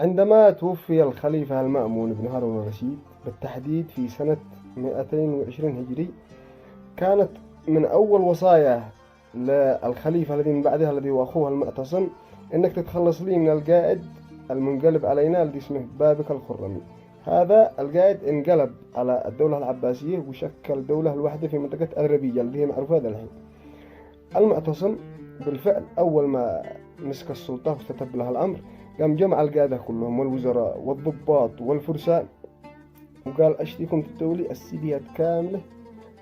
عندما توفي الخليفة المأمون بن هارون الرشيد بالتحديد في سنة 220 هجري، كانت من أول وصايا للخليفة الذي من بعدها الذي هو أخوه المعتصم إنك تتخلص لي من القائد المنقلب علينا الذي اسمه بابك الخرمي. هذا القائد انقلب على الدولة العباسية وشكل دولة لوحده في منطقة أذربيجان اللي هي معروفة هذا الحين. المعتصم بالفعل أول ما مسك السلطة واستتب له الأمر قام جمع القادة كلهم والوزراء والضباط والفرسان وقال أشتيكم تدوا لي السيديات كاملة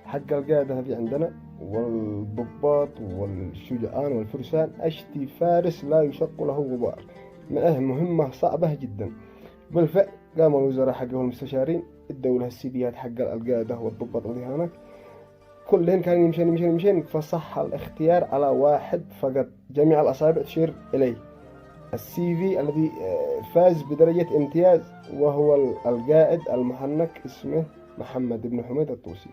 حق القادة هذه عندنا والضباط والشجعان والفرسان، أشتي فارس لا يشق له غبار، معه مهمة صعبة جدا. بالفعل قام الوزراء حقهم المستشارين ادوا له السيديات حق القادة والضباط الذي هناك، كلهن كانوا يمشين فصح الاختيار على واحد فقط، جميع الأصابع تشير إليه، السي في الذي فاز بدرجة امتياز، وهو القائد المحنك اسمه محمد بن حميد الطوسي.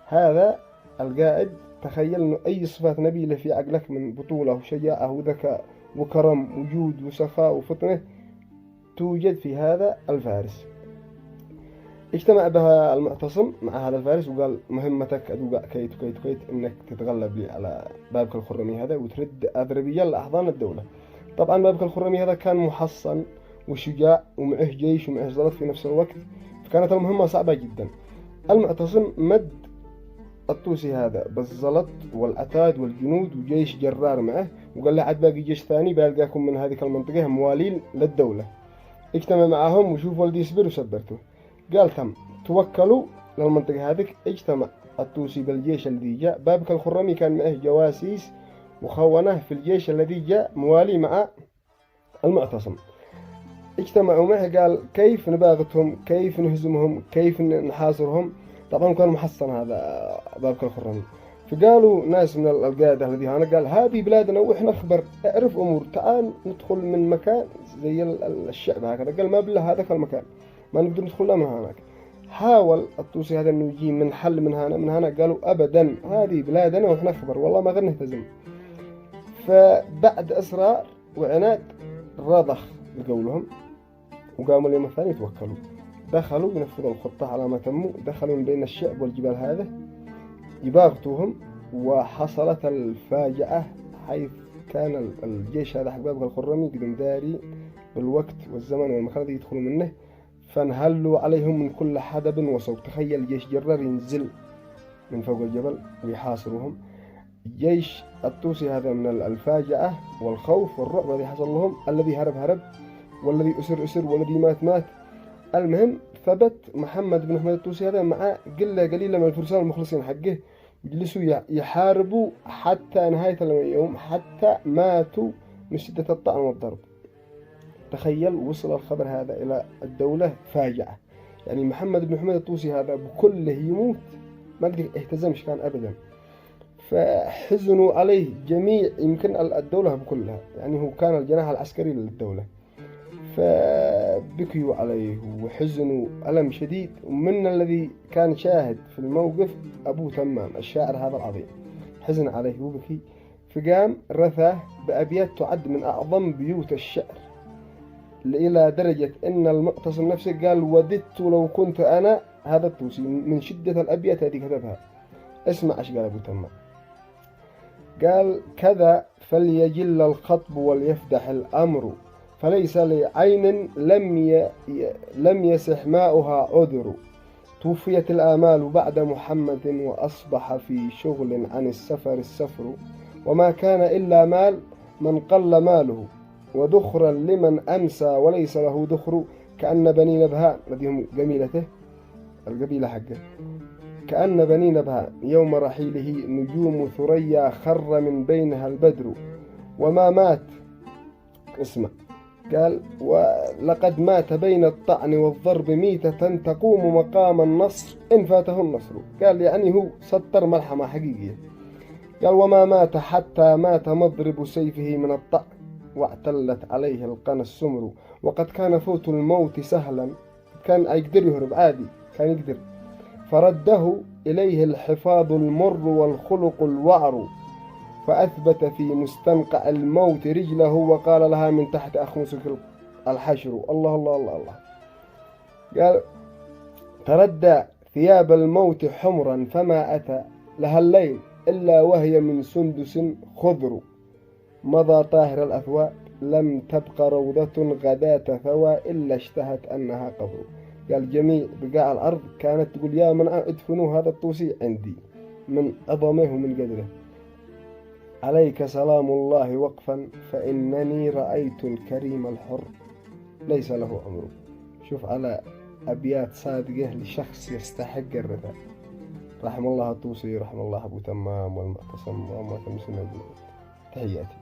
هذا القائد تخيل انه اي صفات نبيلة في عقلك من بطولة وشجاعة وذكاء وكرم وجود وسخاء وفطنة توجد في هذا الفارس. اجتمع بها المعتصم مع هذا الفارس وقال مهمتك أدوقع كيت وكيت وكيت إنك تتغلب لي على بابك الخرمي هذا وترد أذربيجان لأحضان الدولة. طبعا بابك الخرمي هذا كان محصن وشجاع ومعه جيش ومعه زلط في نفس الوقت، فكانت المهمة صعبة جدا. المعتصم مد الطوسي هذا بالزلط والعتاد والجنود وجيش جرار معه، وقال له عاد باقي جيش ثاني بلقاكم من هذه المنطقة موالين للدولة، اجتمع معهم وشوف ولدي يصبر وسبرته. قال تم، توكلوا للمنطقة هذيك. اجتمع الطوسي بالجيش الذي جاء، بابك الخرمي كان معه جواسيس وخونة في الجيش الذي جاء موالي مع المعتصم. اجتمعوا معه قال كيف نباغتهم، كيف نهزمهم، كيف نحاصرهم. طبعا كان محصن هذا بابك الخرمي، فقالوا ناس من القادة الذي هنا قال هذه بلادنا وإحنا خبر، اعرف أمور، تعال ندخل من مكان زي الشعب هكذا. قال ما بالله هذاك المكان ما نقدر ندخل له من هناك. حاول الطوسي هذا انه يجي من حل من هنا من هنا، قالوا ابدا هذه بلادنا واحنا خبر والله ما غير نهتزم. فبعد اصرار وعناد رضخ بقولهم وقاموا اليوم الثاني يتوكلوا، دخلوا ينفذوا الخطة على ما تموا، دخلوا من بين الشعب والجبال هذا يباغتوهم، وحصلت الفاجعة حيث كان الجيش هذا حق بابك الخرمي قدم داري بالوقت والزمن والمكان الذي يدخلوا منه، فانهلوا عليهم من كل حدب وصوب. تخيل جيش جرار ينزل من فوق الجبل ويحاصرهم. الجيش الطوسي هذا من الفاجعة والخوف والرعب الذي حصل لهم، الذي هرب هرب والذي أسر والذي مات. المهم ثبت محمد بن حميد الطوسي هذا مع قلة قليلة من الفرسان المخلصين حقه، يجلسوا يحاربوا حتى نهاية اليوم، حتى ماتوا من شدة الطعن والضرب. تخيل وصل الخبر هذا إلى الدولة فاجعة، يعني محمد بن حميد الطوسي هذا بكله يموت ما قد اهتزمش كان أبدا، فحزنوا عليه جميع يمكن الدولة بكلها، يعني هو كان الجناح العسكري للدولة، فبكيوا عليه وحزنوا ألم شديد. ومن الذي كان شاهد في الموقف أبو تمام الشاعر هذا العظيم، حزن عليه وبكي، فقام رثاه بأبيات تعد من أعظم بيوت الشعر، إلى درجة إن المعتصم نفسه قال وددت لو كنت أنا هذا الطوسي، من شدة الأبيات هذه كتبها. اسمع ايش قال أبو تمام، قال كذا فليجل الخطب وليفدح الأمر، فليس لعين لم يسح ماؤها عذر، توفيت الآمال بعد محمد وأصبح في شغل عن السفر، وما كان إلا مال من قل ماله، وذخرا لمن أمسى وليس له ذخر، كأن بني نبهان الذي هم قبيلته القبيلة حقه، كأن بني نبهان يوم رحيله نجوم ثريا خر من بينها البدر، وما مات. اسمع، قال ولقد مات بين الطعن والضرب ميتة تقوم مقام النصر إن فاته النصر. قال يعني هو سطر ملحمة حقيقية. قال وما مات حتى مات مضرب سيفه من الطعن، واعتلت عليه القنا السمر، وقد كان فوت الموت سهلا، كان يقدر يهرب عادي، كان يقدر، فرده إليه الحفاظ المر والخلق الوعر، فأثبت في مستنقع الموت رجله وقال لها من تحت أخمسك الحشر. الله الله الله الله. قال تردى ثياب الموت حمرا فما أتى لها الليل إلا وهي من سندس خضر، مضى طاهر الأثواب لم تبق روضة غداة ثوى إلا اشتهت أنها قبر. قال جميع بقاع الأرض كانت تقول يا من ادفنوا هذا الطوسي عندي من عظمه ومن قدره. عليك سلام الله وقفا فإنني رأيت الكريم الحر ليس له عمر. شوف على أبيات صادقة لشخص يستحق الرثاء. رحم الله الطوسي، رحم الله أبو تمام والمعتصم وما تمسنا. تحياتي.